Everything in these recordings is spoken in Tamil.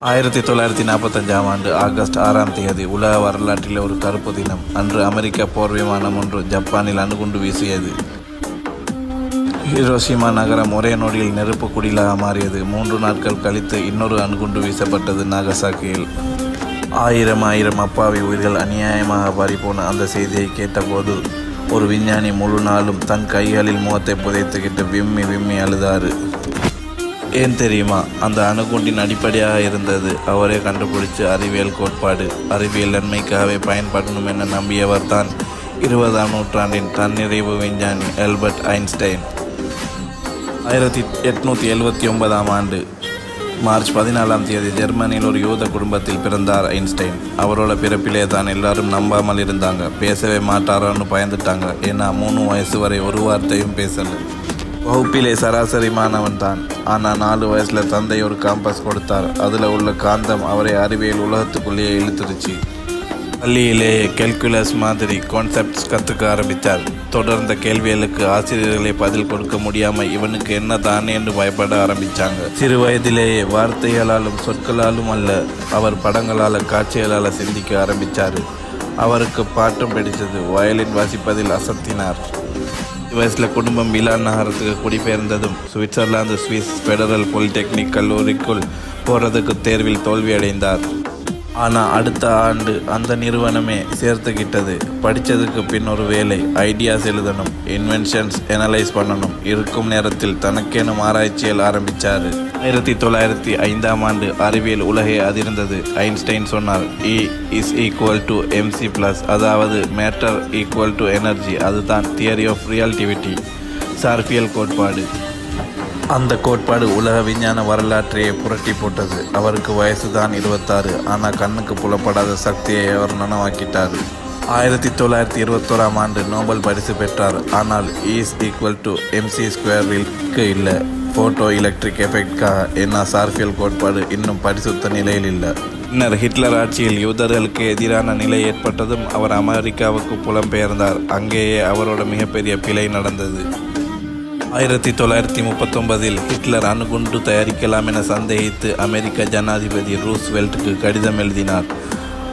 1945ஆம் ஆண்டு ஆகஸ்ட் 6ஆம் தேதி உலக வரலாற்றில் ஒரு கருப்பு தினம். அன்று அமெரிக்க போர் விமானம் ஒன்று ஜப்பானில் அணுகுண்டு வீசியது. ஹிரோஷிமா நகரம் ஒரே நொடியில் நெருப்பு குடிலாக மாறியது. 3 நாட்கள் கழித்து இன்னொரு அணுகுண்டு வீசப்பட்டது நாகசாக்கியில். ஆயிரம் அப்பாவி உயிர்கள் அநியாயமாக பறிபோன அந்த செய்தியை கேட்டபோது ஒரு விஞ்ஞானி முழு நாளும் தன் கைகளில் முகத்தை புதைத்துக்கிட்டு விம்மி அழுதாரு. ஏன் தெரியுமா? அந்த அணுகுண்டின் அடிப்படையாக இருந்தது அவரே கண்டுபிடிச்ச அறிவியல் கோட்பாடு. அறிவியல் நன்மைக்காகவே பயன்படணும் என நம்பியவர் தான் 20ஆம் நூற்றாண்டின் தன்னிறைவு விஞ்ஞானி ஆல்பர்ட் ஐன்ஸ்டைன். 1879ஆம் ஆண்டு மார்ச் 14ஆம் தேதி ஜெர்மனியில் ஒரு யூத குடும்பத்தில் பிறந்தார் ஐன்ஸ்டைன். அவரோட பிறப்பிலே தான் எல்லாரும் நம்பாமல் இருந்தாங்க. பேசவே மாட்டாரான்னு பயந்துட்டாங்க. ஏன்னா 3 வயசு வரை ஒரு வார்த்தையும் பேசலை. வகுப்பிலே சராசரி மாணவன் தான். ஆனால் 4 வயசில் தந்தை ஒரு காம்பஸ் கொடுத்தார். அதில் உள்ள காந்தம் அவரை அறிவியல் உலகத்துக்குள்ளேயே இழுத்துருச்சு. பள்ளியிலேயே கேல்குலஸ் மாதிரி கான்செப்ட்ஸ் கற்றுக்க ஆரம்பித்தார். தொடர்ந்த கேள்விகளுக்கு ஆசிரியர்களை பதில் கொடுக்க முடியாமல் இவனுக்கு என்ன தானே என்று பயப்பட ஆரம்பித்தாங்க. சிறு வயதிலேயே வார்த்தைகளாலும் சொற்களாலும் அல்ல, அவர் படங்களால் காட்சிகளால் சிந்திக்க ஆரம்பித்தார். அவருக்கு பாட்டும் பிடித்தது. வயலின் வாசிப்பதில் அசத்தினார். வயசில் குடும்பம் மிலான் நகரத்துக்கு குடிபெயர்ந்ததும் சுவிட்சர்லாந்து ஸ்விஸ் ஃபெடரல் பாலிடெக்னிக் கல்லூரிக்குள் போகிறதுக்கு தேர்வில் தோல்வியடைந்தார். ஆனால் அடுத்த ஆண்டு அந்த நிறுவனமே சேர்த்துக்கிட்டது. படித்ததுக்கு பின் ஒரு வேலை, ஐடியாஸ் எழுதணும், இன்வென்ஷன்ஸ் அனலைஸ் பண்ணணும். இருக்கும் நேரத்தில் தனக்கேனும் ஆராய்ச்சியில் ஆரம்பித்தார். 1905ஆம் ஆண்டு அறிவியல் உலகே அதிர்ந்தது. ஐன்ஸ்டைன் சொன்னார், E=mc+, அதாவது மேட்டர் ஈக்குவல் டு எனர்ஜி. அதுதான் தியரி ஆஃப் ரியாலிட்டிவிட்டி, சார்பியல் கோட்பாடு. அந்த கோட்பாடு உலக விஞ்ஞான வரலாற்றையே புரட்டி போட்டது. அவருக்கு வயசு தான் 26. ஆனால் கண்ணுக்கு புலப்படாத சக்தியை அவர் நனவாக்கிட்டார். 1921ஆம் ஆண்டு நோபல் பரிசு பெற்றார். ஆனால் E=mc² இல்லை, ஃபோட்டோ எலக்ட்ரிக் எஃபெக்ட்காக. ஏன்னா சார்பியல் கோட்பாடு இன்னும் பரிசுத்த நிலையில் இல்லை. பின்னர் ஹிட்லர் ஆட்சியில் யூதர்களுக்கு எதிரான நிலை ஏற்பட்டதும் அவர் அமெரிக்காவுக்கு புலம்பெயர்ந்தார். அங்கேயே அவரோட மிகப்பெரிய பிழை நடந்தது. 1939இல் ஹிட்லர் அணுகுண்டு தயாரிக்கலாம் என சந்தேகித்து அமெரிக்க ஜனாதிபதி ரூஸ்வெல்ட்டுக்கு கடிதம் எழுதினார்.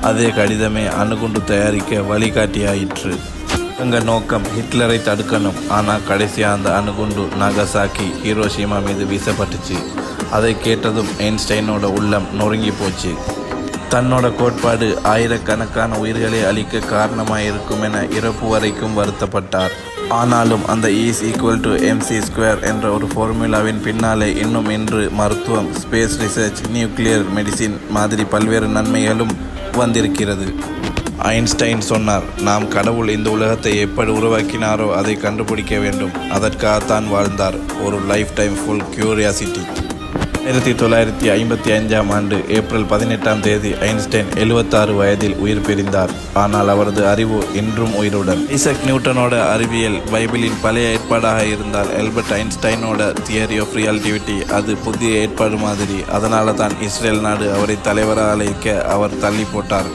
அதே கடிதமே அணுகுண்டு தயாரிக்க வழிகாட்டியாயிற்று. எங்கள் நோக்கம் ஹிட்லரை தடுக்கணும். ஆனால் கடைசியாக அந்த அணுகுண்டு நாகசாக்கி, ஹிரோஷிமா மீது வீசப்பட்டுச்சு. அதை கேட்டதும் ஐன்ஸ்டைனோட உள்ளம் நொறுங்கி போச்சு. தன்னோட கோட்பாடு ஆயிரக்கணக்கான உயிர்களை அழிக்க காரணமாக இருக்கும் என இறப்பு வரைக்கும் வருத்தப்பட்டார். ஆனாலும் அந்த E=mc² என்ற ஒரு ஃபார்முலாவின் பின்னாலே இன்னும் இன்று மருத்துவம், ஸ்பேஸ் ரிசர்ச், நியூக்ளியர் மெடிசின் மாதிரி பல்வேறு நன்மைகளும் வந்திருக்கிறது. ஐன்ஸ்டைன் சொன்னார், நாம் கடவுள் இந்த உலகத்தை எப்படி உருவாக்கினாரோ அதை கண்டுபிடிக்க வேண்டும். அதற்காகத்தான் வாழ்ந்தார். ஒரு லைஃப் டைம் ஃபுல் கியூரியாசிட்டி. 1955ஆம் ஆண்டு ஏப்ரல் 18ஆம் தேதி ஐன்ஸ்டைன் 76 வயதில் உயிர் பிரிந்தார். ஆனால் அவரது அறிவு இன்றும் உயிருடன். ஐசக் நியூட்டனோட அறிவியல் பைபிளின் பழைய ஏற்பாடாக இருந்தால் ஆல்பர்ட் ஐன்ஸ்டைனோட தியரி ஆஃப் ரியாலிட்டிவிட்டி அது புதிய ஏற்பாடு மாதிரி. அதனால தான் இஸ்ரேல் நாடு அவரை தலைவராக அழைக்க அவர் தள்ளி போட்டார்.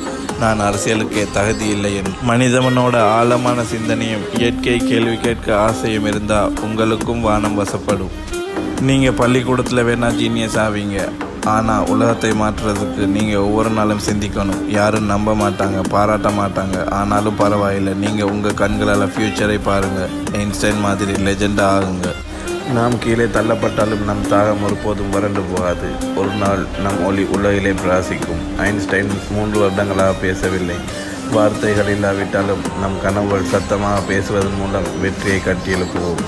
நான் அரசியலுக்கே தகுதி இல்லை என்று. மனிதனோட ஆழமான சிந்தனையும் இயற்கை கேள்வி கேட்க ஆசையும் இருந்தால் உங்களுக்கும் வானம் வசப்படும். நீங்கள் பள்ளிக்கூடத்தில் வேணால் ஜீனியஸ் ஆவீங்க. ஆனால் உலகத்தை மாற்றுறதுக்கு நீங்கள் ஒவ்வொரு நாளும் சிந்திக்கணும். யாரும் நம்ப மாட்டாங்க, பாராட்ட மாட்டாங்க. ஆனாலும் பரவாயில்லை, நீங்கள் உங்கள் கண்களால் ஃப்யூச்சரை பாருங்கள். ஐன்ஸ்டைன் மாதிரி லெஜெண்டாக ஆகுங்க. நாம் கீழே தள்ளப்பட்டாலும் நம் தாகம் ஒருபோதும் வறண்டு போகாது. ஒரு நாள் நம் ஒளி உலகிலே பிரகாசிக்கும். ஐன்ஸ்டைன் 3 வருடங்களாக பேசவில்லை. வார்த்தைகள் இல்லாவிட்டாலும் நம் கனவுகள் சத்தமாக பேசுவதன் மூலம் வெற்றியை கட்டி எழுப்புவோம்.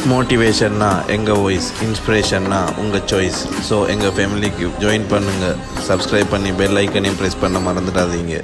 மோட்டிவேஷன்னா எங்கள் வாய்ஸ், இன்ஸ்பிரேஷன்னா உங்கள் சாய்ஸ். ஸோ எங்கள் ஃபேமிலிக்கு ஜாயின் பண்ணுங்கள். சப்ஸ்கிரைப் பண்ணி பெல் ஐக்கனையும் ப்ரெஸ் பண்ண மறந்துடாதீங்க.